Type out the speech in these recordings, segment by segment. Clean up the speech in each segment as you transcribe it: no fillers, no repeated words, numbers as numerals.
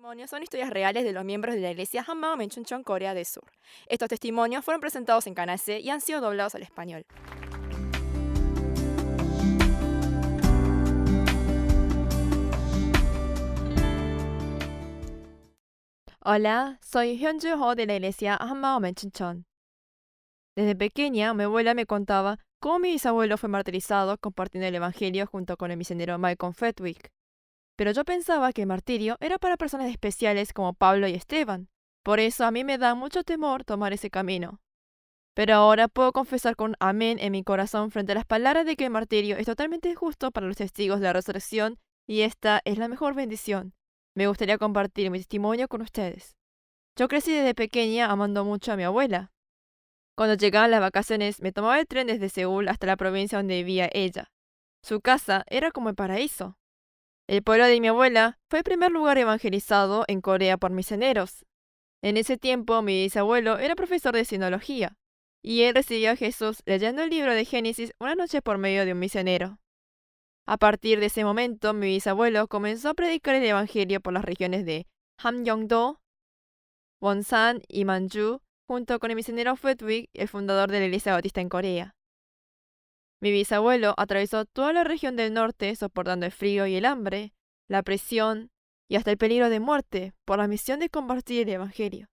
Testimonios son historias reales de los miembros de la iglesia Hammam en Chuncheon, Corea del Sur. Estos testimonios fueron presentados en Canal C y han sido doblados al español. Hola, soy Hyunju Ho de la iglesia Hammam en Chuncheon. Desde pequeña, mi abuela me contaba cómo mi bisabuelo fue martirizado compartiendo el evangelio junto con el misionero Malcolm Fredwick. Pero yo pensaba que el martirio era para personas especiales como Pablo y Esteban. Por eso a mí me da mucho temor tomar ese camino. Pero ahora puedo confesar con amén en mi corazón frente a las palabras de que el martirio es totalmente justo para los testigos de la resurrección y esta es la mejor bendición. Me gustaría compartir mi testimonio con ustedes. Yo crecí desde pequeña amando mucho a mi abuela. Cuando llegaban las vacaciones me tomaba el tren desde Seúl hasta la provincia donde vivía ella. Su casa era como el paraíso. El pueblo de mi abuela fue el primer lugar evangelizado en Corea por misioneros. En ese tiempo mi bisabuelo era profesor de sinología y él recibió a Jesús leyendo el libro de Génesis una noche por medio de un misionero. A partir de ese momento, mi bisabuelo comenzó a predicar el Evangelio por las regiones de Hamgyongdo, Wonsan y Manju, junto con el misionero Fredwick, el fundador de la Iglesia Bautista en Corea. Mi bisabuelo atravesó toda la región del norte soportando el frío y el hambre, la presión y hasta el peligro de muerte por la misión de compartir el Evangelio.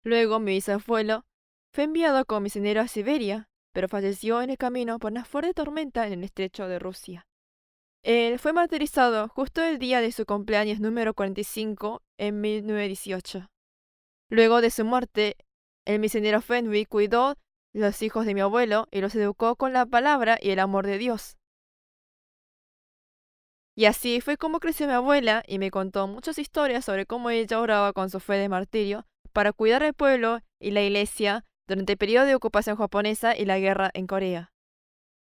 Luego mi bisabuelo fue enviado como misionero a Siberia, pero falleció en el camino por una fuerte tormenta en el estrecho de Rusia. Él fue martirizado justo el día de su cumpleaños número 45 en 1918. Luego de su muerte, el misionero Fenwick cuidó los hijos de mi abuelo y los educó con la palabra y el amor de Dios. Y así fue como creció mi abuela y me contó muchas historias sobre cómo ella oraba con su fe de martirio para cuidar al pueblo y la iglesia durante el periodo de ocupación japonesa y la guerra en Corea.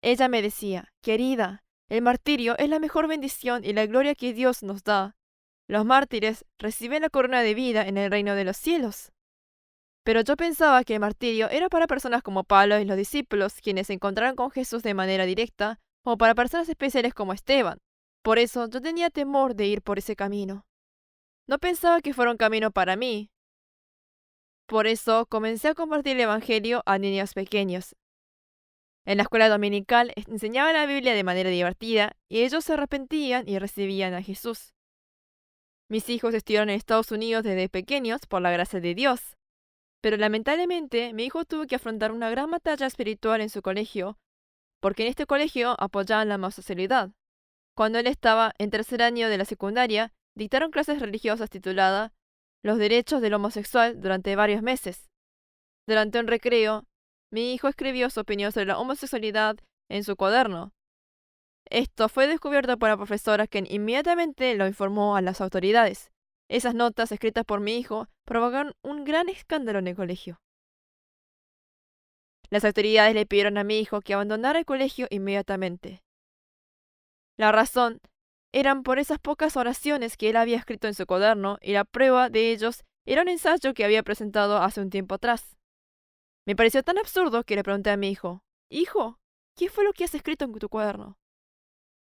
Ella me decía, querida, el martirio es la mejor bendición y la gloria que Dios nos da. Los mártires reciben la corona de vida en el reino de los cielos. Pero yo pensaba que el martirio era para personas como Pablo y los discípulos, quienes se encontraron con Jesús de manera directa, o para personas especiales como Esteban. Por eso yo tenía temor de ir por ese camino. No pensaba que fuera un camino para mí. Por eso comencé a compartir el Evangelio a niños pequeños. En la escuela dominical enseñaba la Biblia de manera divertida y ellos se arrepentían y recibían a Jesús. Mis hijos estudiaron en Estados Unidos desde pequeños por la gracia de Dios. Pero lamentablemente mi hijo tuvo que afrontar una gran batalla espiritual en su colegio, porque en este colegio apoyaban la homosexualidad. Cuando él estaba en tercer año de la secundaria, dictaron clases religiosas tituladas Los derechos del homosexual durante varios meses. Durante un recreo, mi hijo escribió su opinión sobre la homosexualidad en su cuaderno. Esto fue descubierto por la profesora, quien inmediatamente lo informó a las autoridades. Esas notas escritas por mi hijo provocaron un gran escándalo en el colegio. Las autoridades le pidieron a mi hijo que abandonara el colegio inmediatamente. La razón eran por esas pocas oraciones que él había escrito en su cuaderno y la prueba de ellos era un ensayo que había presentado hace un tiempo atrás. Me pareció tan absurdo que le pregunté a mi hijo, Hijo, ¿qué fue lo que has escrito en tu cuaderno?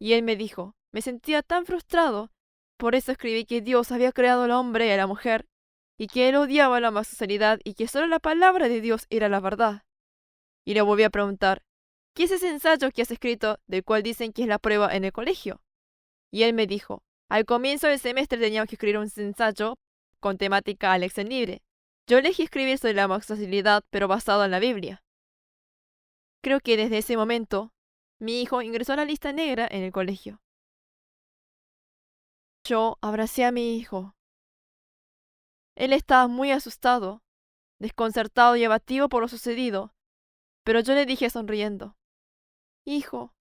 Y él me dijo, me sentía tan frustrado, por eso escribí que Dios había creado al hombre y a la mujer, y que él odiaba la homosexualidad y que solo la palabra de Dios era la verdad. Y le volví a preguntar, ¿qué es ese ensayo que has escrito del cual dicen que es la prueba en el colegio? Y él me dijo, al comienzo del semestre teníamos que escribir un ensayo con temática a elección libre. Yo elegí escribir sobre la homosexualidad, pero basado en la Biblia. Creo que desde ese momento, mi hijo ingresó a la lista negra en el colegio. Yo abracé a mi hijo. Él estaba muy asustado, desconcertado y abatido por lo sucedido, pero yo le dije sonriendo, Hijo,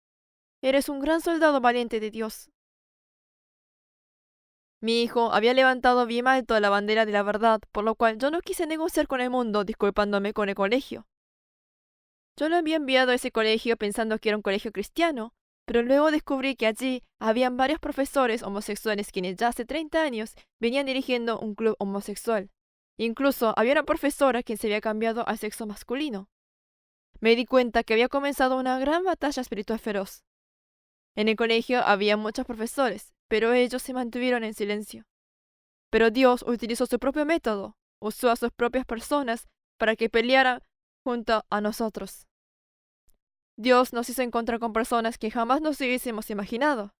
eres un gran soldado valiente de Dios. Mi hijo había levantado bien alto la bandera de la verdad, por lo cual yo no quise negociar con el mundo disculpándome con el colegio. Yo lo había enviado a ese colegio pensando que era un colegio cristiano, pero luego descubrí que allí habían varios profesores homosexuales quienes ya hace 30 años venían dirigiendo un club homosexual. Incluso había una profesora quien se había cambiado al sexo masculino. Me di cuenta que había comenzado una gran batalla espiritual feroz. En el colegio había muchos profesores, pero ellos se mantuvieron en silencio. Pero Dios utilizó su propio método, usó a sus propias personas para que pelearan junto a nosotros. Dios nos hizo encontrar con personas que jamás nos hubiésemos imaginado.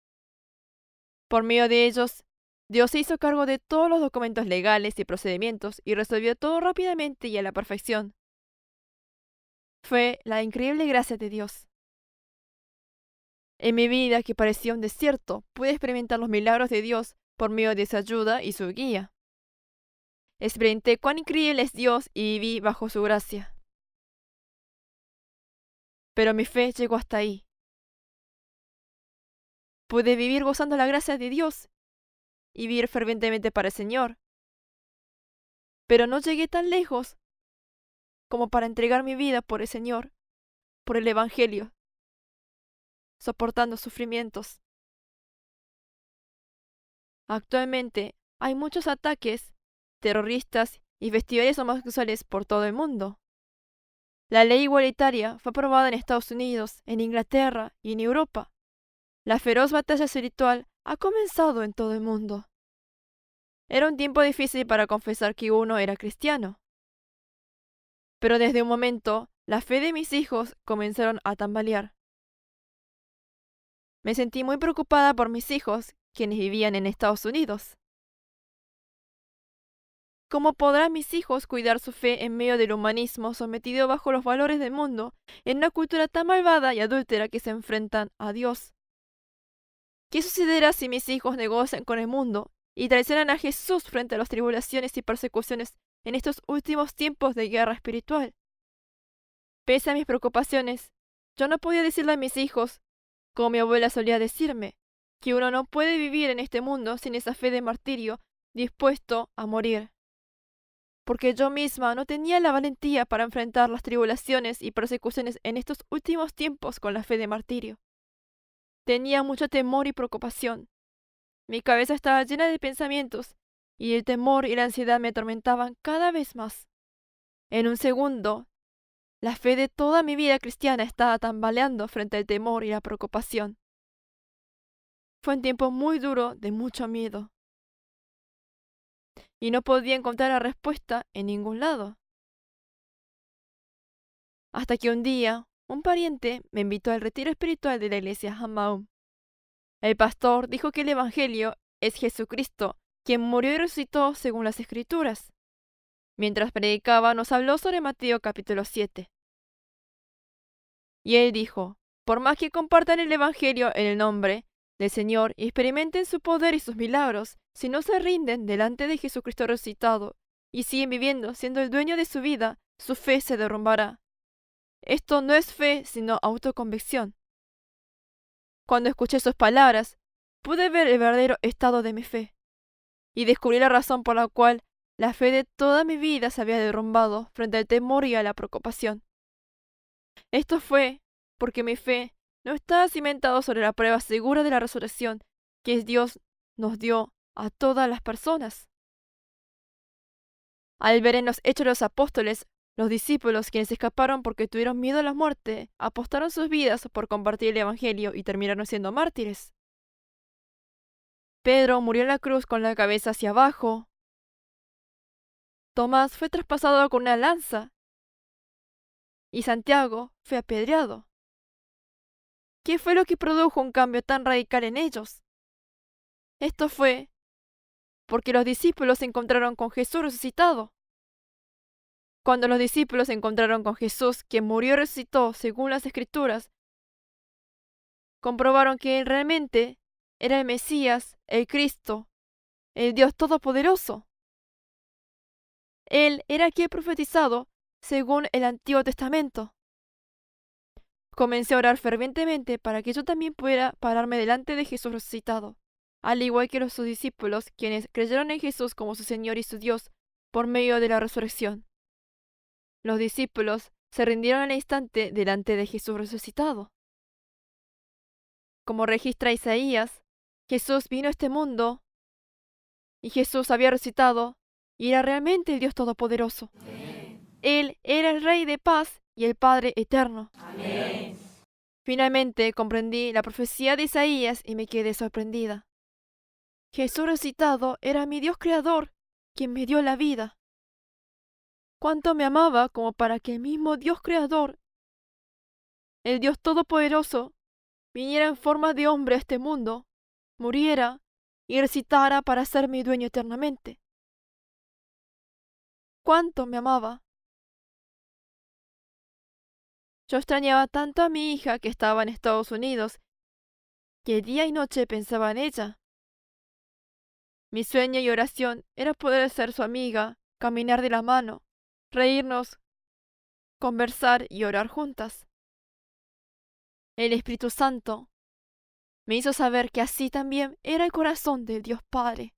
Por medio de ellos, Dios se hizo cargo de todos los documentos legales y procedimientos y resolvió todo rápidamente y a la perfección. Fue la increíble gracia de Dios. En mi vida, que parecía un desierto, pude experimentar los milagros de Dios por medio de su ayuda y su guía. Experimenté cuán increíble es Dios y viví bajo su gracia. Pero mi fe llegó hasta ahí. Pude vivir gozando la gracia de Dios y vivir fervientemente para el Señor. Pero no llegué tan lejos como para entregar mi vida por el Señor, por el Evangelio, soportando sufrimientos. Actualmente hay muchos ataques terroristas y festivales homosexuales por todo el mundo. La ley igualitaria fue aprobada en Estados Unidos, en Inglaterra y en Europa. La feroz batalla espiritual ha comenzado en todo el mundo. Era un tiempo difícil para confesar que uno era cristiano. Pero desde un momento, la fe de mis hijos comenzaron a tambalear. Me sentí muy preocupada por mis hijos, quienes vivían en Estados Unidos. ¿Cómo podrán mis hijos cuidar su fe en medio del humanismo sometido bajo los valores del mundo, en una cultura tan malvada y adúltera que se enfrentan a Dios? ¿Qué sucederá si mis hijos negocian con el mundo y traicionan a Jesús frente a las tribulaciones y persecuciones en estos últimos tiempos de guerra espiritual? Pese a mis preocupaciones, yo no podía decirle a mis hijos, como mi abuela solía decirme, que uno no puede vivir en este mundo sin esa fe de martirio dispuesto a morir. Porque yo misma no tenía la valentía para enfrentar las tribulaciones y persecuciones en estos últimos tiempos con la fe de martirio. Tenía mucho temor y preocupación. Mi cabeza estaba llena de pensamientos, y el temor y la ansiedad me atormentaban cada vez más. En un segundo, la fe de toda mi vida cristiana estaba tambaleando frente al temor y la preocupación. Fue un tiempo muy duro de mucho miedo. Y no podía encontrar la respuesta en ningún lado. Hasta que un día, un pariente me invitó al retiro espiritual de la iglesia Hammaum. El pastor dijo que el Evangelio es Jesucristo, quien murió y resucitó según las Escrituras. Mientras predicaba, nos habló sobre Mateo capítulo 7. Y él dijo, por más que compartan el Evangelio en el nombre del Señor y experimenten su poder y sus milagros, si no se rinden delante de Jesucristo resucitado y siguen viviendo siendo el dueño de su vida, su fe se derrumbará. Esto no es fe, sino autoconvicción. Cuando escuché sus palabras, pude ver el verdadero estado de mi fe y descubrí la razón por la cual la fe de toda mi vida se había derrumbado frente al temor y a la preocupación. Esto fue porque mi fe no estaba cimentada sobre la prueba segura de la resurrección que Dios nos dio a todas las personas. Al ver en los Hechos de los Apóstoles, los discípulos, quienes escaparon porque tuvieron miedo a la muerte, apostaron sus vidas por compartir el Evangelio y terminaron siendo mártires. Pedro murió en la cruz con la cabeza hacia abajo. Tomás fue traspasado con una lanza. Y Santiago fue apedreado. ¿Qué fue lo que produjo un cambio tan radical en ellos? Esto fue porque los discípulos se encontraron con Jesús resucitado. Cuando los discípulos se encontraron con Jesús, quien murió y resucitó según las Escrituras, comprobaron que Él realmente era el Mesías, el Cristo, el Dios Todopoderoso. Él era aquel profetizado según el Antiguo Testamento. Comencé a orar fervientemente para que yo también pudiera pararme delante de Jesús resucitado, al igual que sus discípulos, quienes creyeron en Jesús como su Señor y su Dios por medio de la resurrección. Los discípulos se rindieron al instante delante de Jesús resucitado. Como registra Isaías, Jesús vino a este mundo y Jesús había resucitado y era realmente el Dios Todopoderoso. Amén. Él era el Rey de paz y el Padre eterno. Amén. Finalmente comprendí la profecía de Isaías y me quedé sorprendida. Jesús resucitado era mi Dios creador, quien me dio la vida. Cuánto me amaba como para que el mismo Dios creador, el Dios todopoderoso, viniera en forma de hombre a este mundo, muriera y resucitara para ser mi dueño eternamente. Cuánto me amaba. Yo extrañaba tanto a mi hija que estaba en Estados Unidos, que día y noche pensaba en ella. Mi sueño y oración era poder ser su amiga, caminar de la mano, reírnos, conversar y orar juntas. El Espíritu Santo me hizo saber que así también era el corazón del Dios Padre.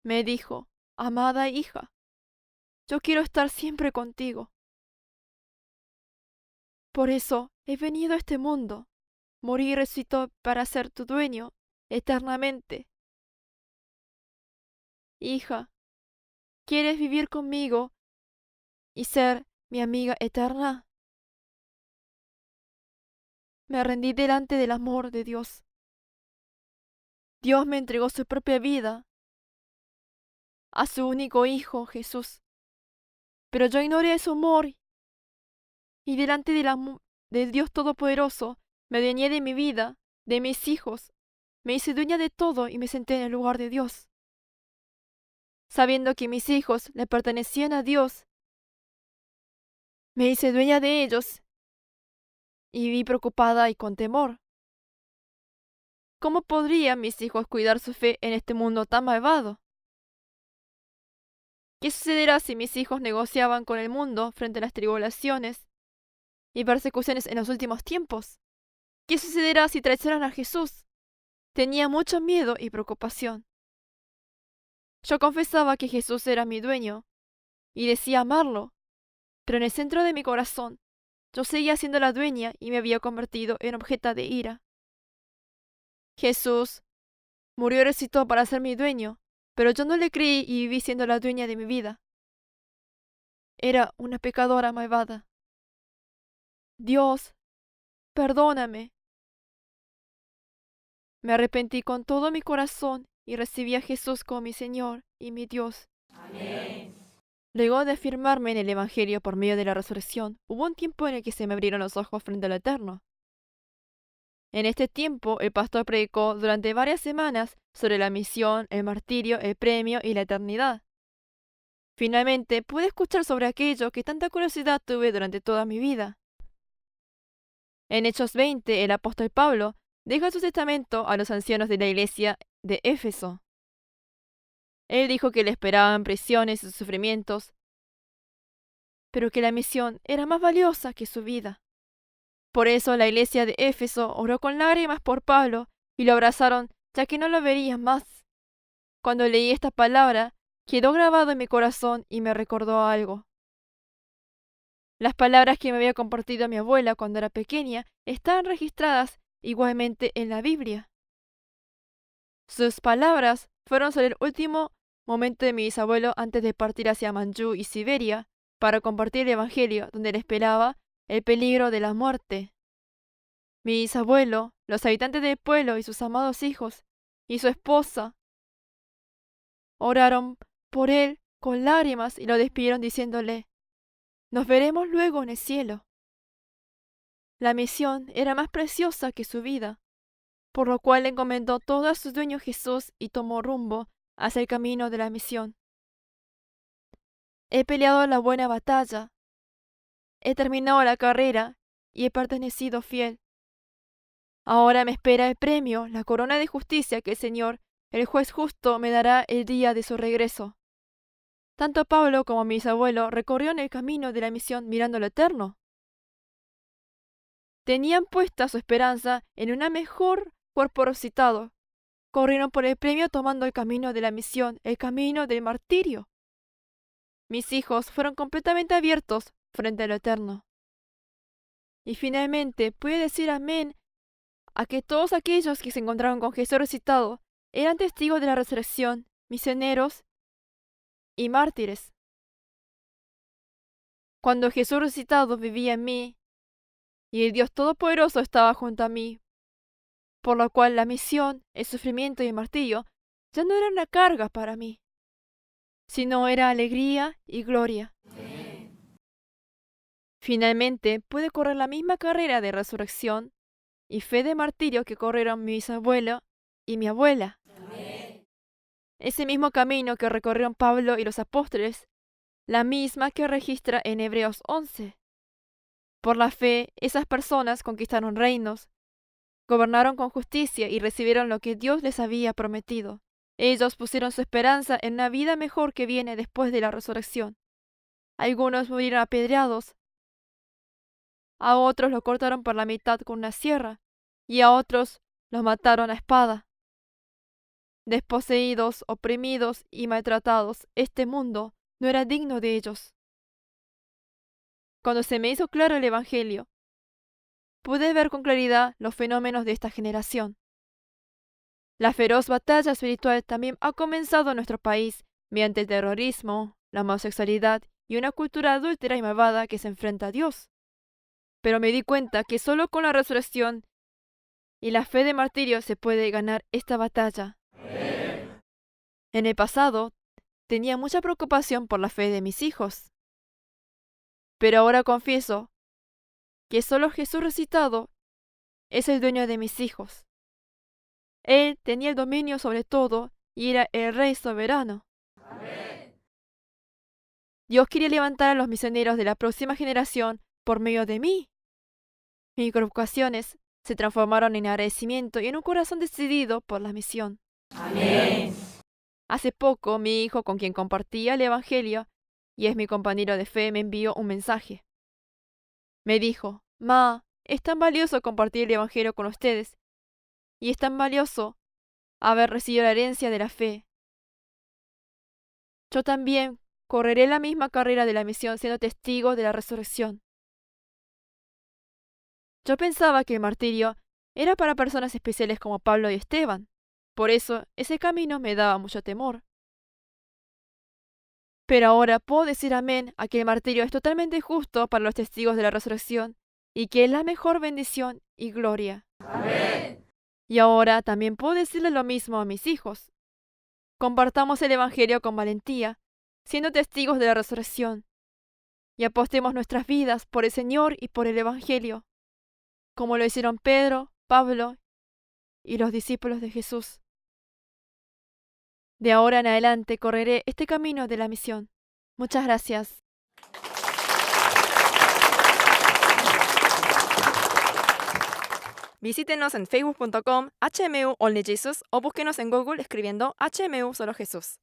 Me dijo, amada hija, yo quiero estar siempre contigo. Por eso he venido a este mundo, morí y resucitó para ser tu dueño eternamente. Hija, ¿quieres vivir conmigo y ser mi amiga eterna? Me rendí delante del amor de Dios. Dios me entregó su propia vida a su único Hijo, Jesús. Pero yo ignoré su amor y delante del Dios Todopoderoso me adueñé de mi vida, de mis hijos. Me hice dueña de todo y me senté en el lugar de Dios. Sabiendo que mis hijos le pertenecían a Dios, me hice dueña de ellos y viví preocupada y con temor. ¿Cómo podrían mis hijos cuidar su fe en este mundo tan malvado? ¿Qué sucederá si mis hijos negociaban con el mundo frente a las tribulaciones y persecuciones en los últimos tiempos? ¿Qué sucederá si traicionan a Jesús? Tenía mucho miedo y preocupación. Yo confesaba que Jesús era mi dueño y decía amarlo, pero en el centro de mi corazón yo seguía siendo la dueña y me había convertido en objeto de ira. Jesús murió y resucitó para ser mi dueño, pero yo no le creí y viví siendo la dueña de mi vida. Era una pecadora malvada. Dios, perdóname. Me arrepentí con todo mi corazón y recibí a Jesús como mi Señor y mi Dios. Amén. Luego de afirmarme en el Evangelio por medio de la resurrección, hubo un tiempo en el que se me abrieron los ojos frente al Eterno. En este tiempo, el pastor predicó durante varias semanas sobre la misión, el martirio, el premio y la eternidad. Finalmente, pude escuchar sobre aquello que tanta curiosidad tuve durante toda mi vida. En Hechos 20, el apóstol Pablo deja su testamento a los ancianos de la iglesia de Éfeso. Él dijo que le esperaban prisiones y sufrimientos, pero que la misión era más valiosa que su vida. Por eso la iglesia de Éfeso oró con lágrimas por Pablo y lo abrazaron, ya que no lo verían más. Cuando leí esta palabra, quedó grabado en mi corazón y me recordó algo. Las palabras que me había compartido mi abuela cuando era pequeña estaban registradas igualmente en la Biblia. Sus palabras fueron sobre el último momento de mi bisabuelo antes de partir hacia Manchú y Siberia para compartir el Evangelio, donde le esperaba el peligro de la muerte. Mi bisabuelo, los habitantes del pueblo y sus amados hijos, y su esposa, oraron por él con lágrimas y lo despidieron diciéndole, nos veremos luego en el cielo. La misión era más preciosa que su vida, por lo cual le encomendó todo a su dueño Jesús y tomó rumbo hacia el camino de la misión. He peleado la buena batalla, he terminado la carrera y he pertenecido fiel. Ahora me espera el premio, la corona de justicia que el Señor, el juez justo, me dará el día de su regreso. Tanto Pablo como mi bisabuelo recorrieron el camino de la misión mirando lo eterno. Tenían puesta su esperanza en un mejor cuerpo resucitado. Corrieron por el premio tomando el camino de la misión, el camino del martirio. Mis hijos fueron completamente abiertos frente a lo eterno. Y finalmente pude decir amén a que todos aquellos que se encontraron con Jesús resucitado eran testigos de la resurrección, misioneros y mártires. Cuando Jesús resucitado vivía en mí y el Dios Todopoderoso estaba junto a mí, por lo cual la misión, el sufrimiento y el martirio ya no eran una carga para mí, sino era alegría y gloria. Finalmente pude correr la misma carrera de resurrección y fe de martirio que corrieron mi bisabuelo y mi abuela. Ese mismo camino que recorrieron Pablo y los apóstoles, la misma que registra en Hebreos 11. Por la fe, esas personas conquistaron reinos, gobernaron con justicia y recibieron lo que Dios les había prometido. Ellos pusieron su esperanza en una vida mejor que viene después de la resurrección. Algunos murieron apedreados, a otros los cortaron por la mitad con una sierra, y a otros los mataron a espada. Desposeídos, oprimidos y maltratados, este mundo no era digno de ellos. Cuando se me hizo claro el Evangelio, pude ver con claridad los fenómenos de esta generación. La feroz batalla espiritual también ha comenzado en nuestro país mediante el terrorismo, la homosexualidad y una cultura adúltera y malvada que se enfrenta a Dios. Pero me di cuenta que solo con la resurrección y la fe de martirio se puede ganar esta batalla. En el pasado, tenía mucha preocupación por la fe de mis hijos. Pero ahora confieso que solo Jesús resucitado es el dueño de mis hijos. Él tenía el dominio sobre todo y era el Rey soberano. Dios quería levantar a los misioneros de la próxima generación por medio de mí. Mis preocupaciones se transformaron en agradecimiento y en un corazón decidido por la misión. Amén. Hace poco, mi hijo, con quien compartía el Evangelio y es mi compañero de fe, me envió un mensaje. Me dijo: Ma, es tan valioso compartir el Evangelio con ustedes, y es tan valioso haber recibido la herencia de la fe. Yo también correré la misma carrera de la misión siendo testigo de la resurrección. Yo pensaba que el martirio era para personas especiales como Pablo y Esteban. Por eso, ese camino me daba mucho temor. Pero ahora puedo decir amén a que el martirio es totalmente justo para los testigos de la resurrección y que es la mejor bendición y gloria. Amén. Y ahora también puedo decirle lo mismo a mis hijos. Compartamos el Evangelio con valentía, siendo testigos de la resurrección, y apostemos nuestras vidas por el Señor y por el Evangelio, como lo hicieron Pedro, Pablo y los discípulos de Jesús. De ahora en adelante correré este camino de la misión. Muchas gracias. Visítenos en facebook.com HMU Only Jesus o búsquenos en Google escribiendo HMU Solo Jesús.